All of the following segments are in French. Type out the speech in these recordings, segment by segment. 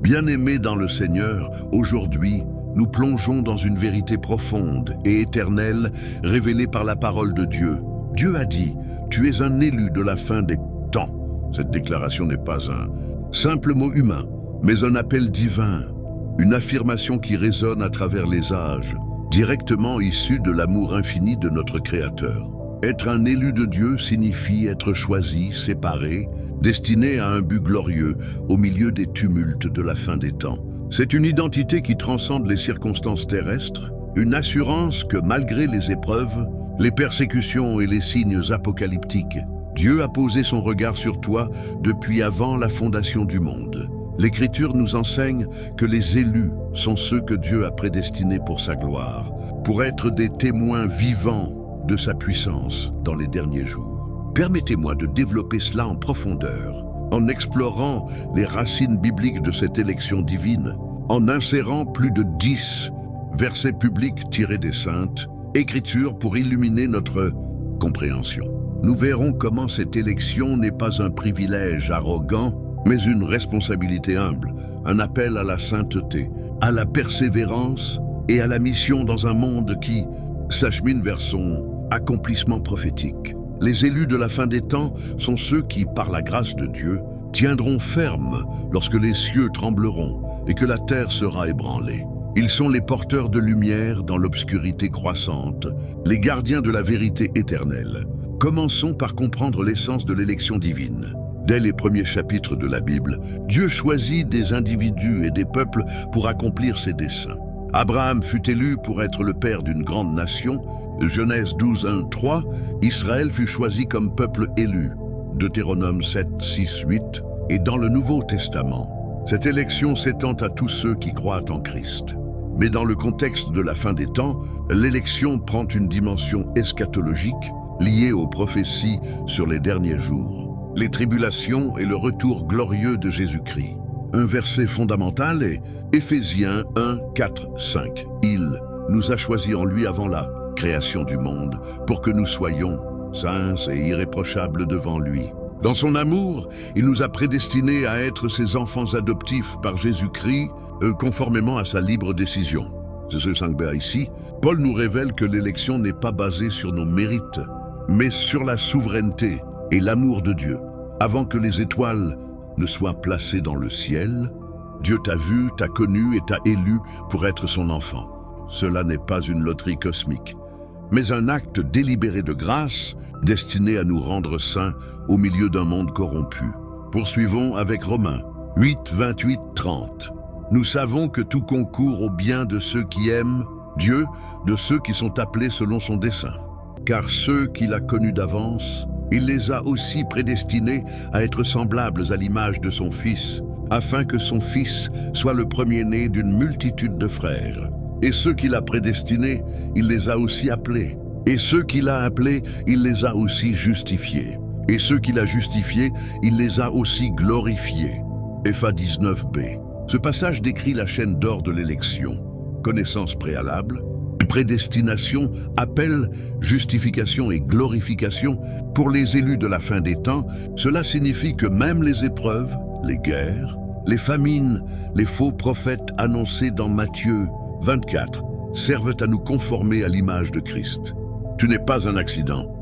Bien-aimés dans le Seigneur, aujourd'hui, nous plongeons dans une vérité profonde et éternelle révélée par la parole de Dieu. Dieu a dit « Tu es un élu de la fin des temps ». Cette déclaration n'est pas un simple mot humain, mais un appel divin, une affirmation qui résonne à travers les âges, directement issue de l'amour infini de notre Créateur. Être un élu de Dieu signifie être choisi, séparé, destiné à un but glorieux au milieu des tumultes de la fin des temps. C'est une identité qui transcende les circonstances terrestres, une assurance que malgré les épreuves, les persécutions et les signes apocalyptiques, Dieu a posé son regard sur toi depuis avant la fondation du monde. L'Écriture nous enseigne que les élus sont ceux que Dieu a prédestinés pour sa gloire, pour être des témoins vivants de sa puissance dans les derniers jours. Permettez-moi de développer cela en profondeur, en explorant les racines bibliques de cette élection divine, en insérant plus de 10 versets publics tirés des Saintes Écritures pour illuminer notre compréhension. Nous verrons comment cette élection n'est pas un privilège arrogant, mais une responsabilité humble, un appel à la sainteté, à la persévérance et à la mission dans un monde qui s'achemine vers son accomplissement prophétique. Les élus de la fin des temps sont ceux qui, par la grâce de Dieu, tiendront ferme lorsque les cieux trembleront et que la terre sera ébranlée. Ils sont les porteurs de lumière dans l'obscurité croissante, les gardiens de la vérité éternelle. Commençons par comprendre l'essence de l'élection divine. Dès les premiers chapitres de la Bible, Dieu choisit des individus et des peuples pour accomplir ses desseins. Abraham fut élu pour être le père d'une grande nation. Genèse 12, 1, 3, Israël fut choisi comme peuple élu. Deutéronome 7, 6, 8. Et dans le Nouveau Testament, cette élection s'étend à tous ceux qui croient en Christ. Mais dans le contexte de la fin des temps, l'élection prend une dimension eschatologique liée aux prophéties sur les derniers jours, les tribulations et le retour glorieux de Jésus-Christ. Un verset fondamental est Éphésiens 1, 4, 5. Il nous a choisis en lui avant la création du monde pour que nous soyons saints et irréprochables devant lui. Dans son amour, il nous a prédestinés à être ses enfants adoptifs par Jésus-Christ, conformément à sa libre décision. C'est ce 5b ici. Paul nous révèle que l'élection n'est pas basée sur nos mérites, mais sur la souveraineté et l'amour de Dieu. Avant que les étoiles ne soient placées dans le ciel, Dieu t'a vu, t'a connu et t'a élu pour être son enfant. Cela n'est pas une loterie cosmique, mais un acte délibéré de grâce destiné à nous rendre saints au milieu d'un monde corrompu. Poursuivons avec Romains 8, 28, 30. Nous savons que tout concourt au bien de ceux qui aiment Dieu, de ceux qui sont appelés selon son dessein. Car ceux qu'il a connus d'avance, il les a aussi prédestinés à être semblables à l'image de son Fils, afin que son Fils soit le premier-né d'une multitude de frères. Et ceux qu'il a prédestinés, il les a aussi appelés. Et ceux qu'il a appelés, il les a aussi justifiés. Et ceux qu'il a justifiés, il les a aussi glorifiés. Epha 19b. Ce passage décrit la chaîne d'or de l'élection. Connaissance préalable, prédestination, appel, justification et glorification. Pour les élus de la fin des temps, cela signifie que même les épreuves, les guerres, les famines, les faux prophètes annoncés dans Matthieu 24 servent à nous conformer à l'image de Christ. Tu n'es pas un accident.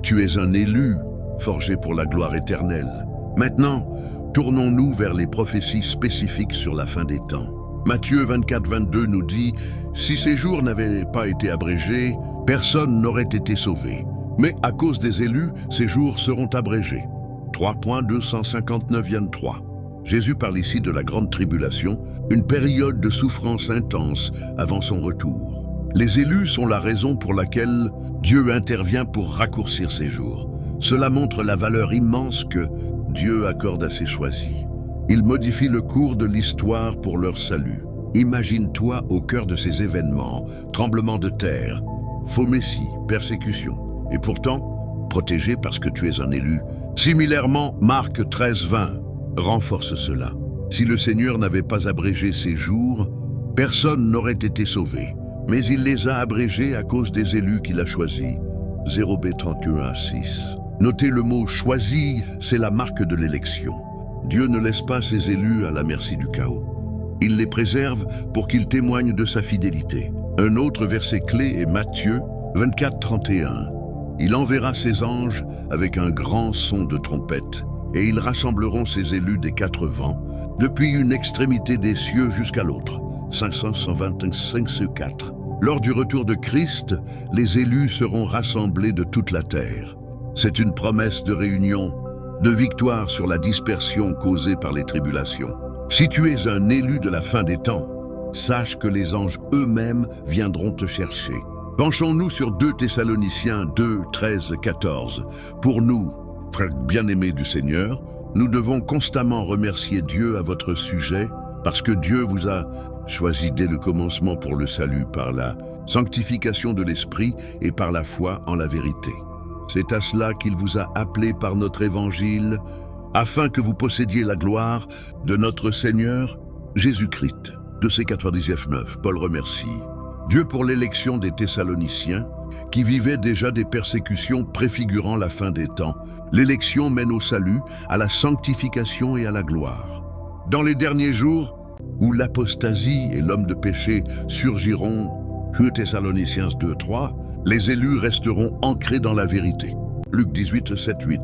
Tu es un élu, forgé pour la gloire éternelle. Maintenant, tournons-nous vers les prophéties spécifiques sur la fin des temps. Matthieu 24, 22 nous dit « Si ces jours n'avaient pas été abrégés, personne n'aurait été sauvé. Mais à cause des élus, ces jours seront abrégés. » 3.259 Jésus parle ici de la grande tribulation, une période de souffrance intense avant son retour. Les élus sont la raison pour laquelle Dieu intervient pour raccourcir ces jours. Cela montre la valeur immense que Dieu accorde à ses choisis. Il modifie le cours de l'histoire pour leur salut. Imagine-toi au cœur de ces événements, tremblements de terre, faux messie, persécution, et pourtant protégé parce que tu es un élu. Similairement, Marc 13:20 renforce cela. Si le Seigneur n'avait pas abrégé ces jours, personne n'aurait été sauvé. Mais il les a abrégés à cause des élus qu'il a choisis. 0b 31-6. Notez le mot « choisi », c'est la marque de l'élection. Dieu ne laisse pas ses élus à la merci du chaos. Il les préserve pour qu'ils témoignent de sa fidélité. Un autre verset clé est Matthieu 24, 31. Il enverra ses anges avec un grand son de trompette, et ils rassembleront ses élus des 4 vents, depuis une extrémité des cieux jusqu'à l'autre. 525-4. Lors du retour de Christ, les élus seront rassemblés de toute la terre. C'est une promesse de réunion, de victoire sur la dispersion causée par les tribulations. Si tu es un élu de la fin des temps, sache que les anges eux-mêmes viendront te chercher. Penchons-nous sur 2 Thessaloniciens 2, 13, 14. Pour nous, frères bien-aimés du Seigneur, nous devons constamment remercier Dieu à votre sujet, parce que Dieu vous a choisi dès le commencement pour le salut par la sanctification de l'Esprit et par la foi en la vérité. C'est à cela qu'il vous a appelé par notre évangile, afin que vous possédiez la gloire de notre Seigneur Jésus-Christ. 2 99, Paul remercie Dieu pour l'élection des Thessaloniciens, qui vivaient déjà des persécutions préfigurant la fin des temps. L'élection mène au salut, à la sanctification et à la gloire. Dans les derniers jours, où l'apostasie et l'homme de péché surgiront, 2 Thessaloniciens 2, 3, les élus resteront ancrés dans la vérité. Luc 18, 7, 8.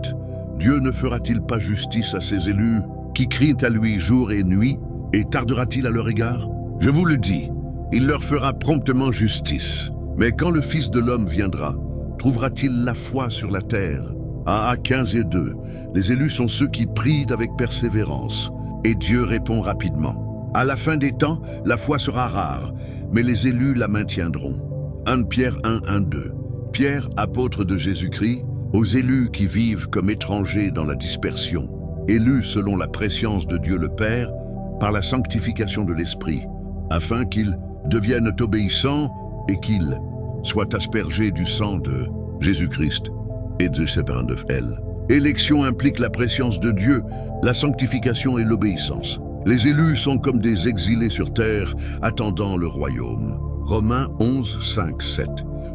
Dieu ne fera-t-il pas justice à ses élus qui crient à lui jour et nuit, et tardera-t-il à leur égard? Je vous le dis, il leur fera promptement justice. Mais quand le Fils de l'homme viendra, trouvera-t-il la foi sur la terre? AA 15 et 2. Les élus sont ceux qui prient avec persévérance, et Dieu répond rapidement. À la fin des temps, la foi sera rare, mais les élus la maintiendront. 1 Pierre 1, 1, 2. Pierre, apôtre de Jésus-Christ, aux élus qui vivent comme étrangers dans la dispersion, élus selon la prescience de Dieu le Père, par la sanctification de l'Esprit, afin qu'ils deviennent obéissants et qu'ils soient aspergés du sang de Jésus-Christ et de ses 29L. Élection implique la prescience de Dieu, la sanctification et l'obéissance. Les élus sont comme des exilés sur terre, attendant le royaume. Romains 11, 5, 7.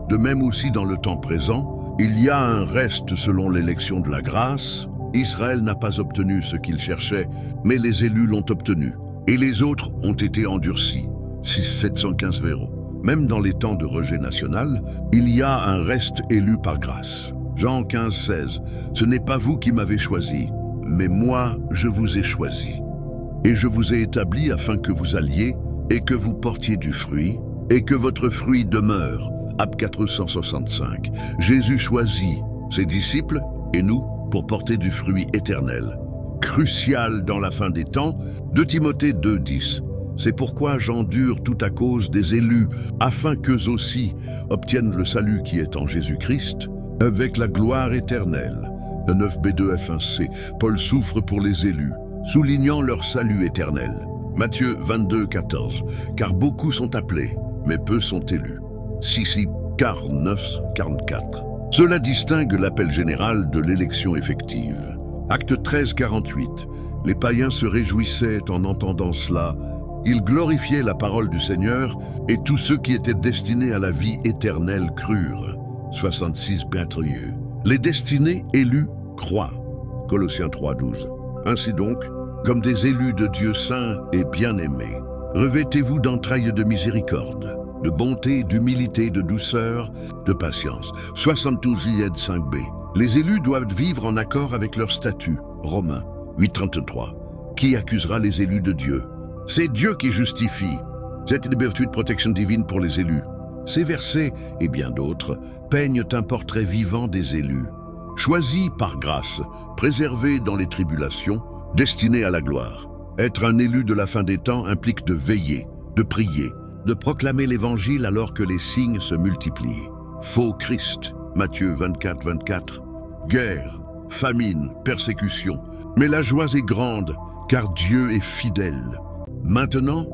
De même aussi dans le temps présent, il y a un reste selon l'élection de la grâce. Israël n'a pas obtenu ce qu'il cherchait, mais les élus l'ont obtenu. Et les autres ont été endurcis. 715 véros. Même dans les temps de rejet national, il y a un reste élu par grâce. Jean 15, 16. Ce n'est pas vous qui m'avez choisi, mais moi je vous ai choisi. Et je vous ai établi afin que vous alliez et que vous portiez du fruit, et que votre fruit demeure. Acte 465. Jésus choisit ses disciples et nous pour porter du fruit éternel. Crucial dans la fin des temps, 2 Timothée 2, 10. C'est pourquoi j'endure tout à cause des élus, afin qu'eux aussi obtiennent le salut qui est en Jésus-Christ, avec la gloire éternelle. 9 B2 F1C. Paul souffre pour les élus, soulignant leur salut éternel. Matthieu 22, 14. Car beaucoup sont appelés, mais peu sont élus. 6 49, 44. Cela distingue l'appel général de l'élection effective. Acte 13, 48. Les païens se réjouissaient en entendant cela. Ils glorifiaient la parole du Seigneur, et tous ceux qui étaient destinés à la vie éternelle crurent. 66 Bertrieux. Les destinés élus croient. Colossiens 3, 12. Ainsi donc, comme des élus de Dieu saints et bien-aimés, revêtez-vous d'entrailles de miséricorde, de bonté, d'humilité, de douceur, de patience. 72 IED 5b. Les élus doivent vivre en accord avec leur statut. Romains 8, 33. Qui accusera les élus de Dieu? C'est Dieu qui justifie. C'est une vertu de protection divine pour les élus. Ces versets, et bien d'autres, peignent un portrait vivant des élus. Choisis par grâce, préservés dans les tribulations, destinés à la gloire. Être un élu de la fin des temps implique de veiller, de prier, de proclamer l'évangile alors que les signes se multiplient. Faux Christ, Matthieu 24, 24. Guerre, famine, persécution. Mais la joie est grande, car Dieu est fidèle. Maintenant,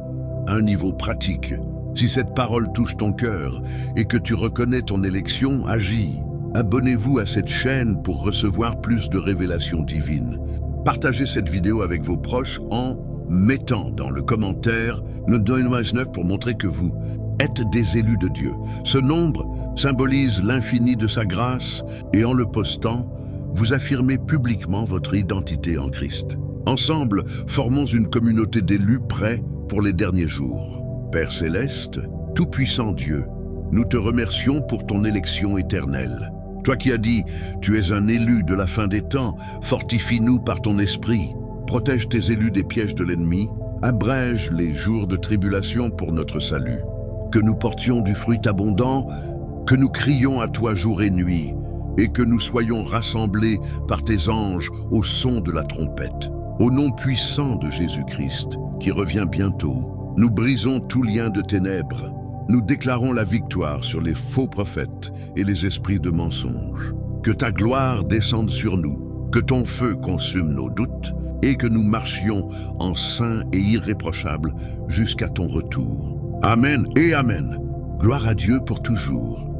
un niveau pratique. Si cette parole touche ton cœur et que tu reconnais ton élection, agis. Abonnez-vous à cette chaîne pour recevoir plus de révélations divines. Partagez cette vidéo avec vos proches en mettant dans le commentaire le numéro 9 pour montrer que vous êtes des élus de Dieu. Ce nombre symbolise l'infini de sa grâce et en le postant, vous affirmez publiquement votre identité en Christ. Ensemble, formons une communauté d'élus prêts pour les derniers jours. Père céleste, tout-puissant Dieu, nous te remercions pour ton élection éternelle. Toi qui as dit, tu es un élu de la fin des temps, fortifie-nous par ton esprit. Protège tes élus des pièges de l'ennemi, abrège les jours de tribulation pour notre salut. Que nous portions du fruit abondant, que nous crions à toi jour et nuit, et que nous soyons rassemblés par tes anges au son de la trompette. Au nom puissant de Jésus-Christ, qui revient bientôt, nous brisons tout lien de ténèbres. Nous déclarons la victoire sur les faux prophètes et les esprits de mensonges. Que ta gloire descende sur nous, que ton feu consume nos doutes, et que nous marchions en saints et irréprochables jusqu'à ton retour. Amen et Amen. Gloire à Dieu pour toujours.